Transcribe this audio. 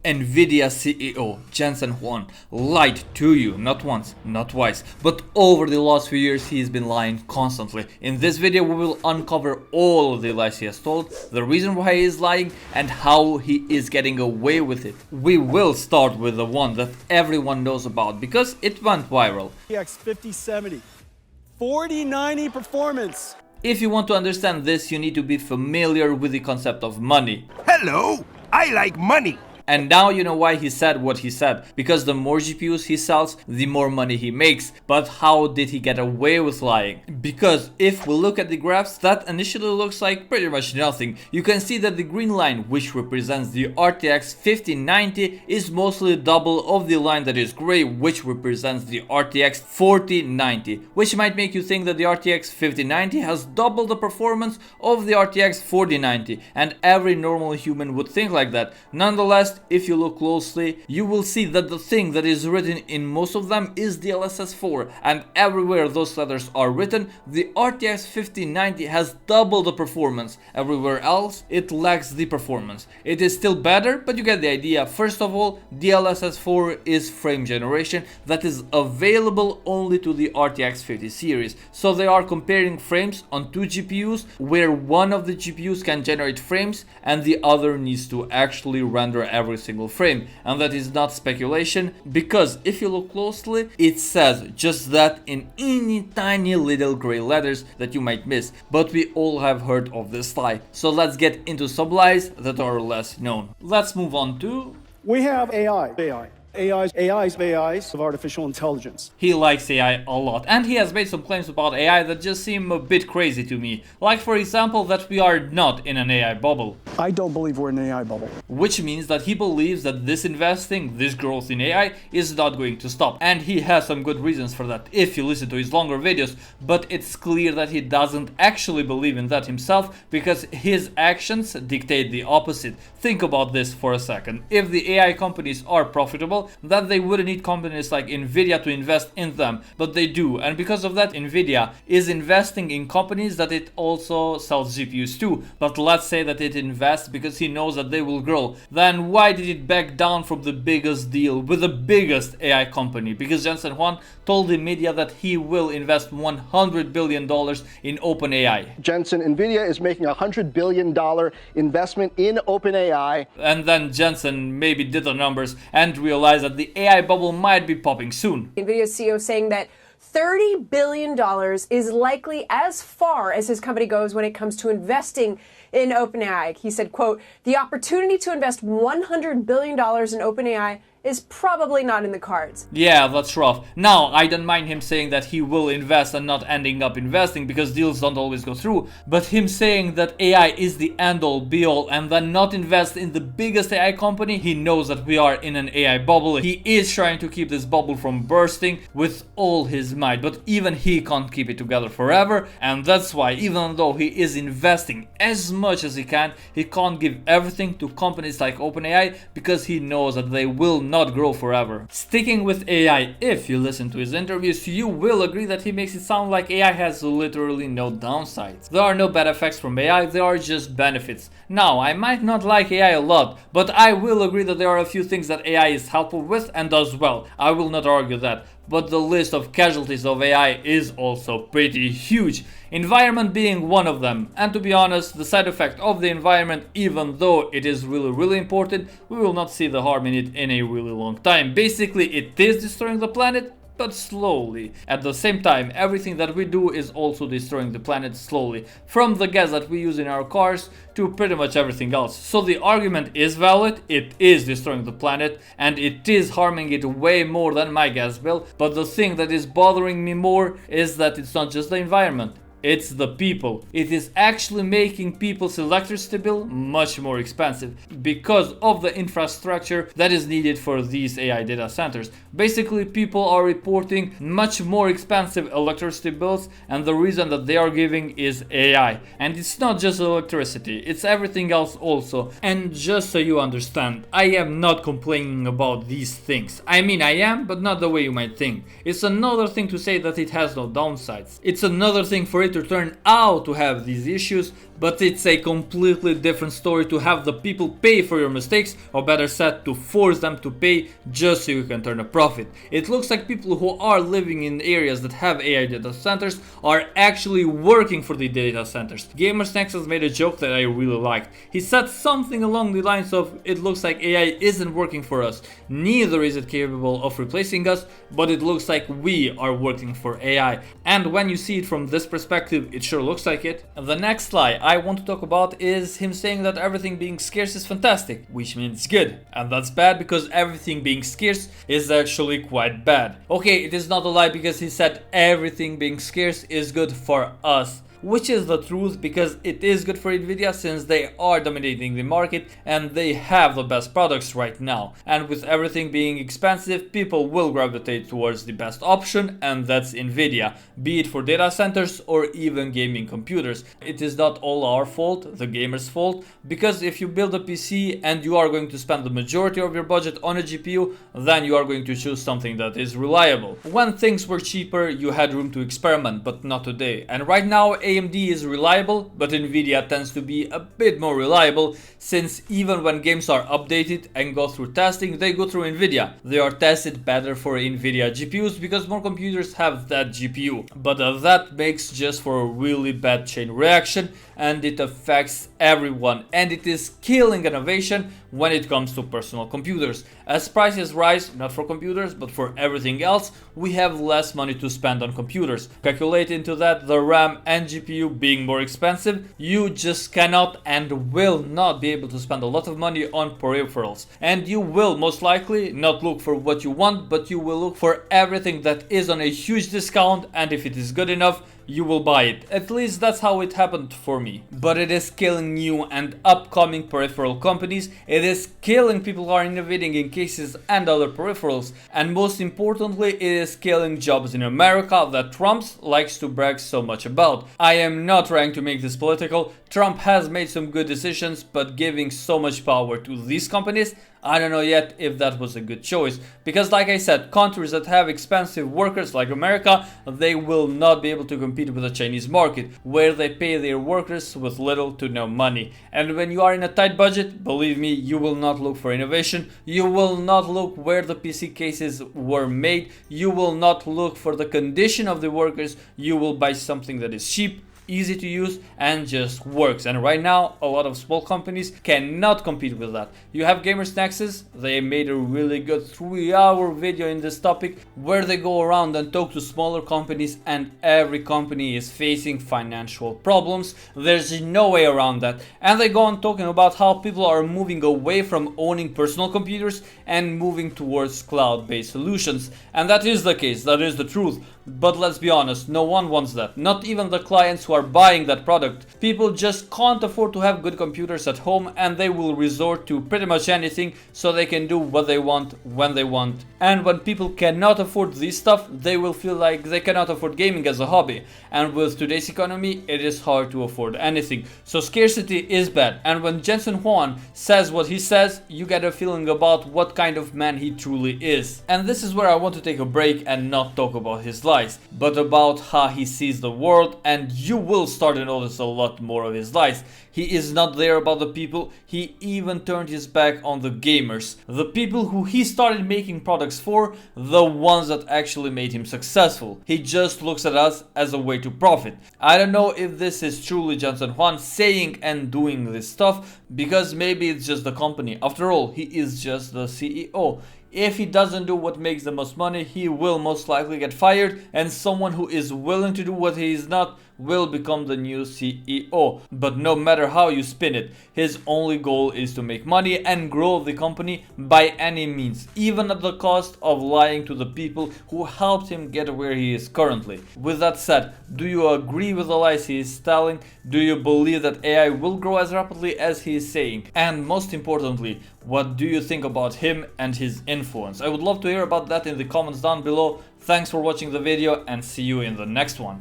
Nvidia CEO Jensen Huang lied to you not once, not twice, but over the last few years he's been lying constantly. In this video we will uncover all of the lies he has told, the reason why he is lying, and how he is getting away with it. We will start with the one that everyone knows about because it went viral. RTX 5070, 4090 performance. If you want to understand this, you need to be familiar with the concept of money. Hello, I like money. And now you know why he said what he said, because the more GPUs he sells, the more money he makes. But how did he get away with lying? Because if we look at the graphs, that initially looks like pretty much nothing. You can see that the green line, which represents the RTX 5090, is mostly double of the line that is gray, which represents the RTX 4090, which might make you think that the RTX 5090 has double the performance of the RTX 4090, and every normal human would think like that. Nonetheless, if you look closely, you will see that the thing that is written in most of them is DLSS 4, and everywhere those letters are written, the RTX 5090 has double the performance. Everywhere else, it lacks the performance. It is still better, but you get the idea. First of all, DLSS 4 is frame generation that is available only to the RTX 50 series. So they are comparing frames on two GPUs, where one of the GPUs can generate frames and the other needs to actually render every single frame. And that is not speculation, because if you look closely, it says just that in any tiny little gray letters that you might miss. But we all have heard of this lie. So let's get into some lies that are less known. Let's move on to... We have AIs of artificial intelligence. He likes AI a lot, and he has made some claims about AI that just seem a bit crazy to me. Like, for example, that we are not in an AI bubble. I don't believe we're in an AI bubble. Which means that he believes that this investing, this growth in AI is not going to stop. And he has some good reasons for that if you listen to his longer videos, but it's clear that he doesn't actually believe in that himself, because his actions dictate the opposite. Think about this for a second. If the AI companies are profitable, that they wouldn't need companies like Nvidia to invest in them, but they do, and because of that Nvidia is investing in companies that it also sells GPUs to. But let's say that it invests because he knows that they will grow, then why did it back down from the biggest deal with the biggest AI company? Because Jensen Huang told the media that he will invest $100 billion in OpenAI. Jensen, Nvidia is making a $100 billion investment in OpenAI. And then Jensen maybe did the numbers and realized that the AI bubble might be popping soon. Nvidia CEO saying that $30 billion is likely as far as his company goes when it comes to investing in OpenAI. He said, quote, "The opportunity to invest $100 billion in OpenAI is probably not in the cards." Yeah, that's rough. Now, I don't mind him saying that he will invest and not ending up investing, because deals don't always go through, but him saying that AI is the end-all be-all and then not invest in the biggest AI company, he knows that we are in an AI bubble. He is trying to keep this bubble from bursting with all his might, but even he can't keep it together forever, and that's why, even though he is investing as much as he can't give everything to companies like OpenAI, because he knows that they will not grow forever. Sticking with AI, if you listen to his interviews, you will agree that he makes it sound like AI has literally no downsides. There are no bad effects from AI, there are just benefits. Now, I might not like AI a lot, but I will agree that there are a few things that AI is helpful with and does well. I will not argue that. But the list of casualties of AI is also pretty huge. Environment being one of them. And to be honest, the side effect of the environment, even though it is really important, we will not see the harm in it in a really long time. Basically, it is destroying the planet, but slowly. At the same time, everything that we do is also destroying the planet slowly, from the gas that we use in our cars to pretty much everything else. So the argument is valid, it is destroying the planet, and it is harming it way more than my gas bill, but the thing that is bothering me more is that it's not just the environment. It's the people. It is actually making people's electricity bill much more expensive because of the infrastructure that is needed for these AI data centers. Basically, people are reporting much more expensive electricity bills, and the reason that they are giving is AI. And it's not just electricity, it's everything else also. And just so you understand, I am not complaining about these things. I mean, I am, but not the way you might think. It's another thing to say that it has no downsides. It's another thing for it to turn out to have these issues, But it's a completely different story to have the people pay for your mistakes, or better said, to force them to pay just so you can turn a profit. It looks like people who are living in areas that have AI data centers are actually working for the data centers. Gamers Nexus made a joke that I really liked. He said something along the lines of, "It looks like AI isn't working for us, neither is it capable of replacing us, but it looks like we are working for AI." And when you see it from this perspective, it sure looks like it. The next lie I want to talk about is him saying that everything being scarce is fantastic, which means good. And that's bad because everything being scarce is actually quite bad. Okay, it is not a lie because he said everything being scarce is good for us, which is the truth because it is good for Nvidia since they are dominating the market and they have the best products right now. And with everything being expensive, people will gravitate towards the best option, and that's Nvidia, be it for data centers or even gaming computers. It is not all our fault, the gamers' fault, because if you build a PC and you are going to spend the majority of your budget on a GPU, then you are going to choose something that is reliable. When things were cheaper, you had room to experiment, but not today. And right now, AMD is reliable, but Nvidia tends to be a bit more reliable since even when games are updated and go through testing, they go through Nvidia. They are tested better for Nvidia GPUs because more computers have that GPU. But that makes just for a really bad chain reaction, and it affects everyone, and it is killing innovation when it comes to personal computers. As prices rise, not for computers but for everything else, we have less money to spend on computers. Calculate into that the RAM and GPU being more expensive, you just cannot and will not be able to spend a lot of money on peripherals. And you will most likely not look for what you want, but you will look for everything that is on a huge discount, and if it is good enough, you will buy it. At least that's how it happened for me. But it is killing new and upcoming peripheral companies. It is killing people who are innovating in cases and other peripherals. And most importantly, it is killing jobs in America that Trump likes to brag so much about. I am not trying to make this political. Trump has made some good decisions, but giving so much power to these companies, I don't know yet if that was a good choice. Because like I said, countries that have expensive workers like America, they will not be able to compete with the Chinese market, where they pay their workers with little to no money. And when you are in a tight budget, believe me, you will not look for innovation. You will not look where the PC cases were made. You will not look for the condition of the workers. You will buy something that is cheap, easy to use, and just works. And right now a lot of small companies cannot compete with that. You have Gamers Nexus, they made a really good 3-hour video in this topic where they go around and talk to smaller companies, and every company is facing financial problems. There's no way around that. And they go on talking about how people are moving away from owning personal computers and moving towards cloud-based solutions. And that is the case, that is the truth. But let's be honest, no one wants that. Not even the clients who are buying that product. People just can't afford to have good computers at home, and they will resort to pretty much anything so they can do what they want when they want. And when people cannot afford this stuff, they will feel like they cannot afford gaming as a hobby. And with today's economy, it is hard to afford anything. So scarcity is bad. And when Jensen Huang says what he says, you get a feeling about what kind of man he truly is. And this is where I want to take a break and not talk about his lies, but about how he sees the world, and you will start to notice a lot more of his lies. He is not there about the people. He even turned his back on the gamers, the people who he started making products for, the ones that actually made him successful. He just looks at us as a way to profit. I don't know if this is truly Jensen Huang saying and doing this stuff, because maybe it's just the company. After all, he is just the CEO. If he doesn't do what makes the most money, he will most likely get fired, and someone who is willing to do what he is not will become the new CEO. But no matter how you spin it, his only goal is to make money and grow the company by any means, even at the cost of lying to the people who helped him get where he is currently. With that said, do you agree with the lies he is telling? Do you believe that AI will grow as rapidly as he is saying? And most importantly, what do you think about him and his influence? I would love to hear about that in the comments down below. Thanks for watching the video, and see you in the next one.